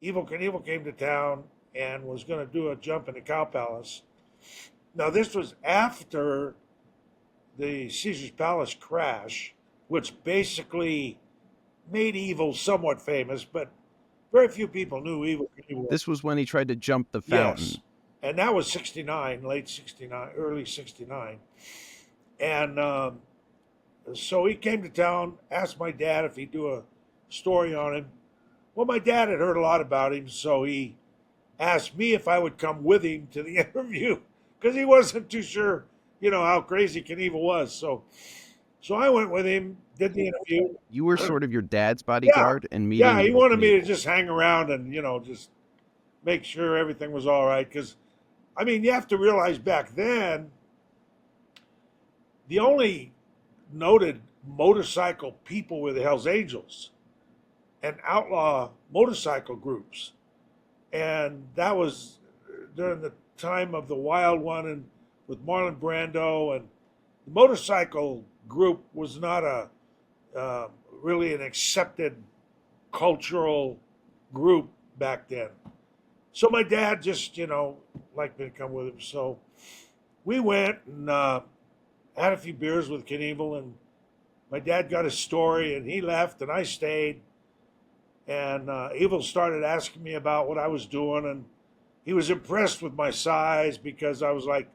Evel Knievel came to town and was going to do a jump in the Cow Palace. Now, this was after the Caesar's Palace crash, which basically made Evel somewhat famous, but very few people knew Evel Knievel. This was when he tried to jump the Yes. fountain. And that was 69, late 69, early 69. And so he came to town, asked my dad if he'd do a story on him. Well, my dad had heard a lot about him, so he asked me if I would come with him to the interview because he wasn't too sure, how crazy Knievel was. So I went with him, did the interview. You were sort of your dad's Yeah, bodyguard and yeah, meeting he Evil wanted me to Knievel. just hang around and just make sure everything was all right. Because I mean, you have to realize back then the only noted motorcycle people were the Hells Angels and outlaw motorcycle groups, and that was during the time of the Wild One and with Marlon Brando, and the motorcycle group was not a really an accepted cultural group back then. So my dad just liked me to come with him. So we went and had a few beers with Knievel, and my dad got his story, and he left, and I stayed. And Evil started asking me about what I was doing, and he was impressed with my size because I was like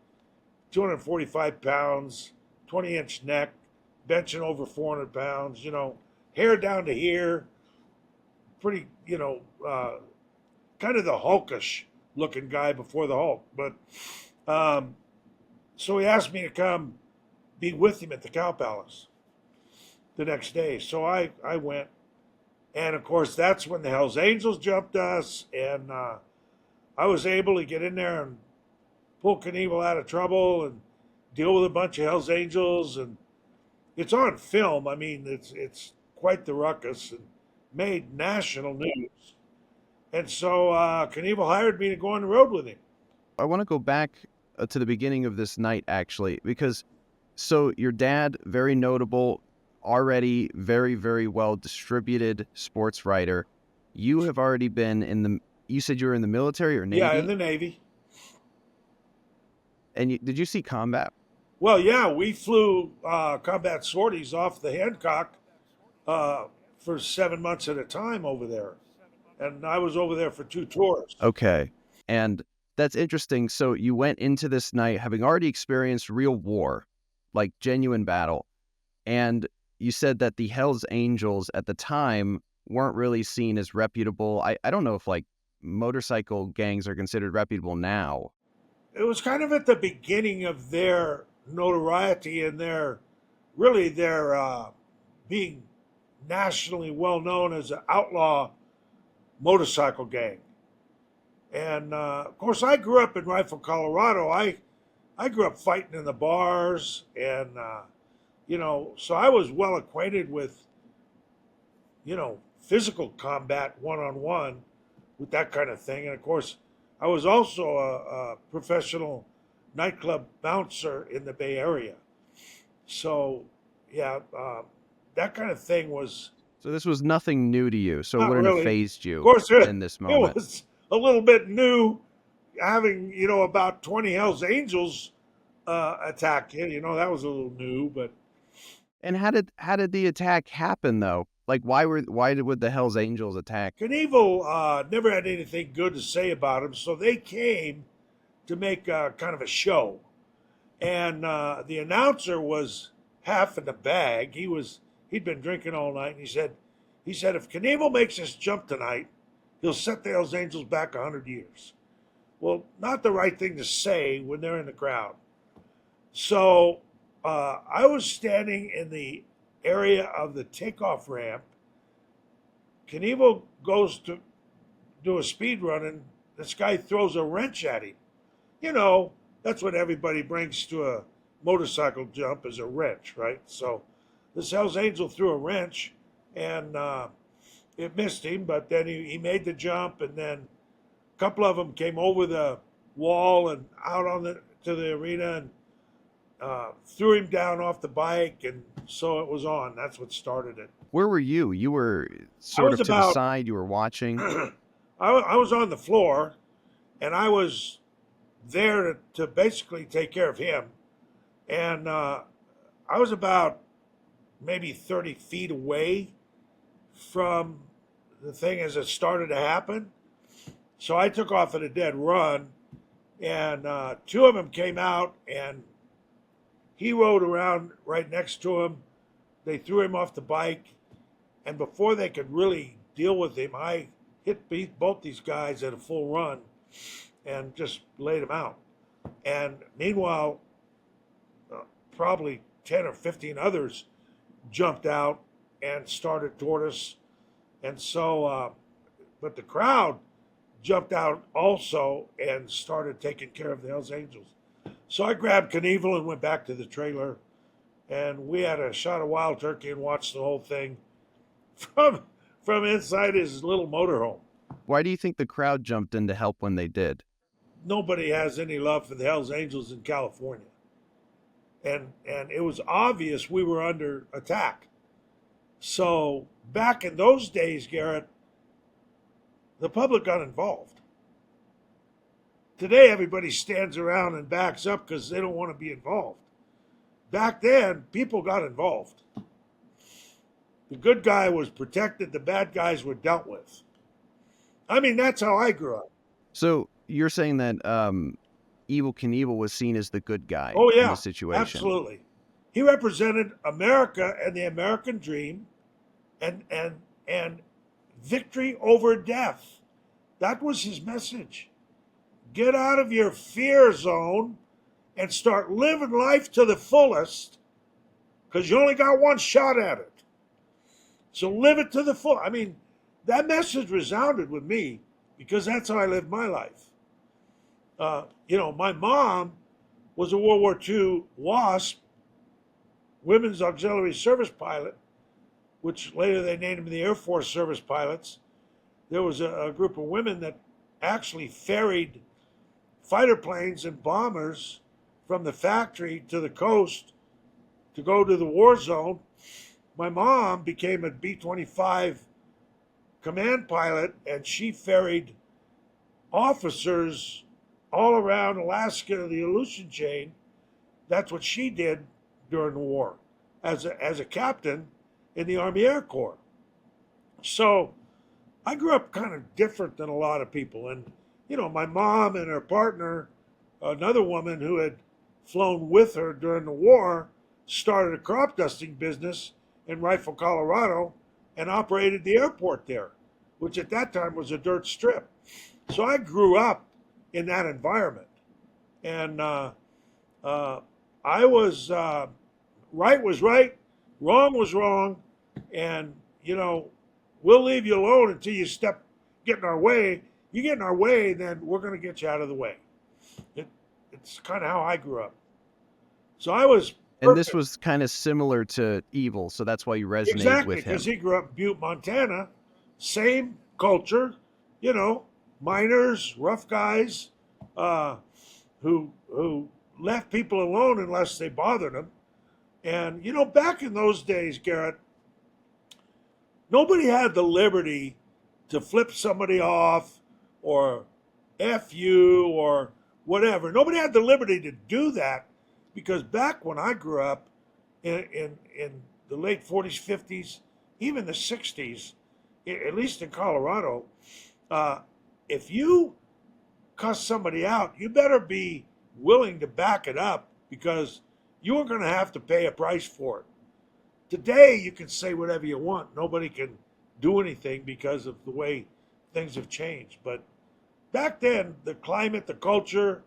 245 pounds, 20-inch neck, benching over 400 pounds, hair down to here, pretty, kind of the hulkish looking guy before the Hulk. But um, so he asked me to come be with him at the Cow Palace the next day. So I went. And of course, that's when the Hells Angels jumped us. And I was able to get in there and pull Knievel out of trouble and deal with a bunch of Hells Angels. And it's on film. I mean, it's quite the ruckus and made national news. And so Knievel hired me to go on the road with him. I want to go back to the beginning of this night, actually, because so your dad, very notable, already very, very well distributed sports writer. You have already been you said you were in the military or Yeah, in Navy, the Navy. and did you see combat? Well, yeah, we flew combat sorties off the Hancock uh, for 7 months at a time over there. And I was over there for two tours. Okay. And that's interesting. So you went into this night having already experienced real war, like genuine battle. And you said that the Hells Angels at the time weren't really seen as reputable. I don't know if like motorcycle gangs are considered reputable now. It was kind of at the beginning of their notoriety and their being nationally well known as an outlaw motorcycle gang. And of course, I grew up in Rifle, Colorado. I grew up fighting in the bars, and so I was well acquainted with physical combat one on one with that kind of thing. And of course, I was also a professional nightclub bouncer in the Bay Area. So yeah, that kind of thing was So this was nothing new to you. So it not wouldn't have really. phased Of you course, in this it moment. was a little bit new having about 20 Hell's Angels attack you. That was a little new, but And how did the attack happen though? Like would the Hells Angels attack? Knievel never had anything good to say about him, so they came to make kind of a show. And the announcer was half in the bag. He'd been drinking all night, and he said if Knievel makes this jump tonight, he'll set the Hells Angels back 100 years. Well, not the right thing to say when they're in the crowd. So I was standing in the area of the takeoff ramp. Knievel goes to do a speed run, and this guy throws a wrench at him. You know, that's what everybody brings to a motorcycle jump is a wrench, right? So this Hell's Angel threw a wrench, and it missed him, but then he made the jump, and then a couple of them came over the wall and out on to the arena and threw him down off the bike, and so it was on. That's what started it. Where were you? You were I sort was of to the about side, you were watching. I I was on the floor, and I was there to basically take care of him. And I was about maybe 30 feet away from the thing as it started to happen. So I took off at a dead run, and two of them came out, and he rode around right next to him. They threw him off the bike, and before they could really deal with him, I beat both these guys at a full run and just laid them out. And meanwhile, probably 10 or 15 others jumped out and started toward us. And so, but the crowd jumped out also and started taking care of the Hells Angels. So I grabbed Knievel and went back to the trailer, and we had a shot of wild turkey and watched the whole thing from from inside his little motorhome. Why do you think the crowd jumped in to help when they did? Nobody has any love for the Hells Angels in California, and it was obvious we were under attack. So back in those days, Garrett, the public got involved. Today, everybody stands around and backs up because they don't want to be involved. Back then, people got involved. The good guy was protected, the bad guys were dealt with. I mean, that's how I grew up. So you're saying that Evel Knievel was seen as the good guy Oh, in yeah, the situation. absolutely. He represented America and the American dream and victory over death. That was his message. Get out of your fear zone and start living life to the fullest because you only got one shot at it. So live it to the full. I mean, that message resounded with me because that's how I lived my life. My mom was a World War II WASP, Women's Auxiliary Service Pilot, which later they named them the Air Force Service Pilots. There was a group of women that actually ferried fighter planes and bombers from the factory to the coast to go to the war zone. My mom became a B 25 command pilot, and she ferried officers all around Alaska, the Aleutian chain. That's what she did during the war as a captain in the Army Air Corps. So I grew up kind of different than a lot of people. And, my mom and her partner, another woman who had flown with her during the war, started a crop dusting business in Rifle, Colorado, and operated the airport there, which at that time was a dirt strip. So I grew up in that environment. And I was right was right, wrong was wrong, and we'll leave you alone until you get in our way. You get in our way, then we're going to get you out of the way. It's kind of how I grew up. So I was. And this was kind of similar to Evel, so that's why you resonated with him. Exactly, because he grew up in Butte, Montana. Same culture, miners, rough guys, who left people alone unless they bothered them. And back in those days, Garrett, nobody had the liberty to flip somebody off or F you or whatever. Nobody had the liberty to do that because back when I grew up in the late 40s, 50s, even the 60s, at least in Colorado, if you cuss somebody out, you better be willing to back it up because you're going to have to pay a price for it. Today, you can say whatever you want. Nobody can do anything because of the way things have changed. But back then, the climate, the culture,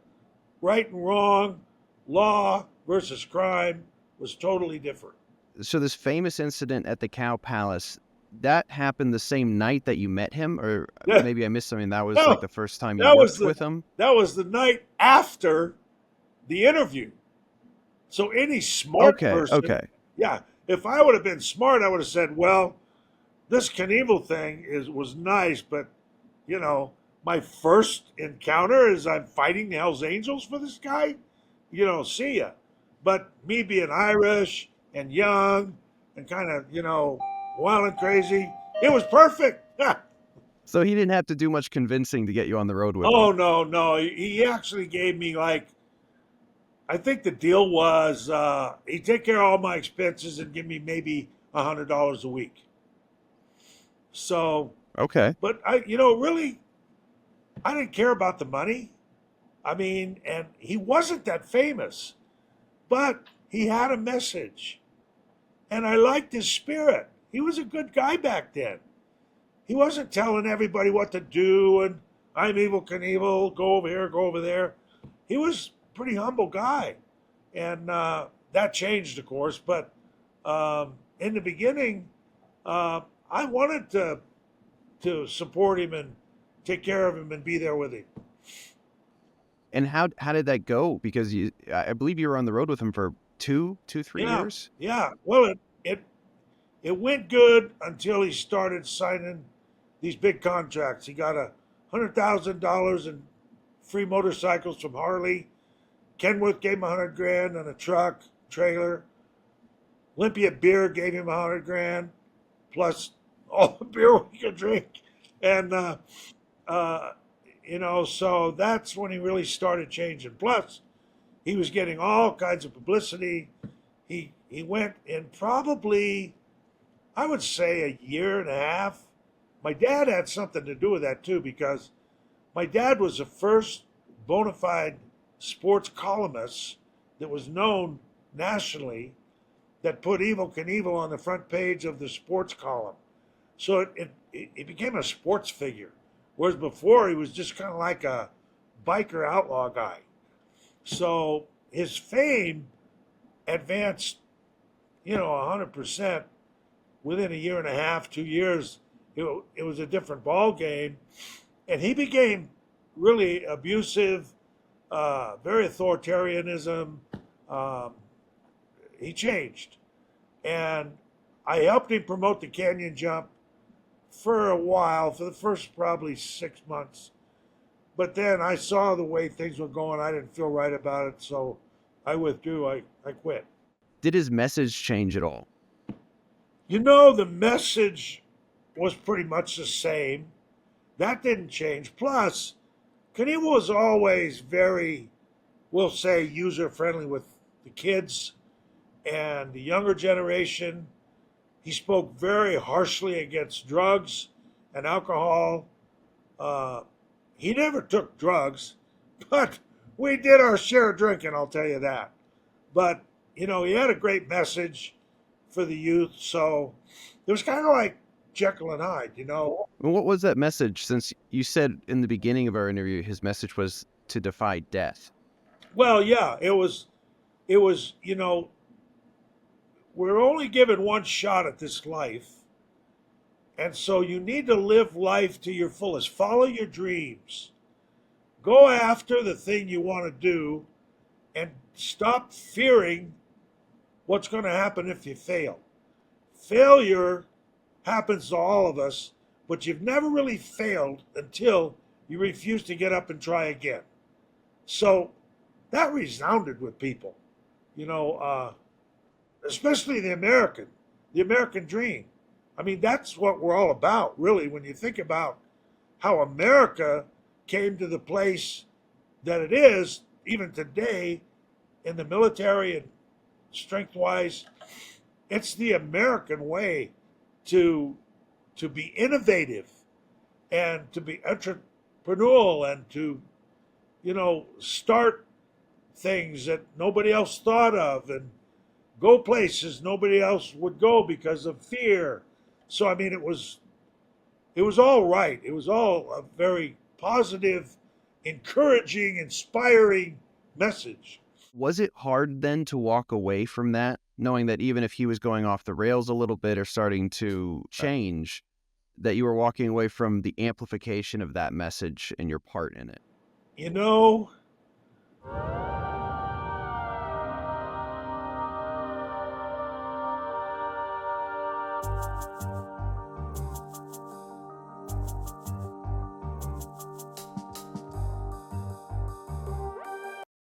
right and wrong, law versus crime was totally different. So this famous incident at the Cow Palace, that happened the same night that you met him? Or maybe I missed something. That was like the first time you worked with him? That was the night after the interview. So any smart person, yeah, if I would have been smart, I would have said, well, this Knievel thing was nice, but, my first encounter is I'm fighting the Hells Angels for this guy. See ya. But me being Irish and young and kind of, wild and crazy, it was perfect. So he didn't have to do much convincing to get you on the road with him. Oh no, no. He actually gave me like, I think the deal was he'd take care of all my expenses and give me maybe $100 a week. So, Okay. but really, I didn't care about the money. I mean, and he wasn't that famous, but he had a message, and I liked his spirit. He was a good guy back then. He wasn't telling everybody what to do and I'm evil Knievel, go over here, go over there. He was a pretty humble guy, and that changed, of course. But in the beginning, I wanted to support him and take care of him and be there with him. And how did that go? Because I believe you were on the road with him for 3 Yeah, years. yeah. Well, it went good until he started signing these big contracts. He got $100,000 in free motorcycles from Harley. Kenworth gave him 100 grand on a truck, trailer. Olympia Beer gave him 100 grand plus all the beer we could drink, and uh, so that's when he really started changing. Plus, he was getting all kinds of publicity. He went in probably, I would say, a year and a half. My dad had something to do with that too, because my dad was the first bona fide sports columnist that was known nationally, that put Evel Knievel on the front page of the sports column. So it became a sports figure. Whereas before he was just kind of like a biker outlaw guy. So his fame advanced, 100% within a year and a half, 2 years. It was a different ball game, and he became really abusive, very authoritarianism. Um, he changed, and I helped him promote the canyon jump for a while, for the first probably 6 months. But then I saw the way things were going. I didn't feel right about it, so I withdrew. I quit. Did his message change at all? The message was pretty much the same. That didn't change. Plus, Knievel was always very, we'll say, user friendly with the kids and the younger generation. He spoke very harshly against drugs and alcohol. Uh, he never took drugs, but we did our share of drinking, I'll tell you that. But, he had a great message for the youth. So it was kind of like Jekyll and Hyde. And what was that message? Since you said in the beginning of our interview, his message was to defy death. Well, yeah, it was, we're only given one shot at this life. And so you need to live life to your fullest. Follow your dreams. Go after the thing you want to do and stop fearing what's going to happen if you fail. Failure happens to all of us, but you've never really failed until you refuse to get up and try again. So that resounded with people, you know, uh, especially the American dream. I mean, that's what we're all about, really, when you think about how America came to the place that it is, even today, in the military and strength wise. It's the American way to be innovative and to be entrepreneurial and to start things that nobody else thought of and go places nobody else would go because of fear. So I mean, it was all right. It was all a very positive, encouraging, inspiring message. Was it hard then to walk away from that, knowing that even if he was going off the rails a little bit or starting to change, that you were walking away from the amplification of that message and your part in it? You know,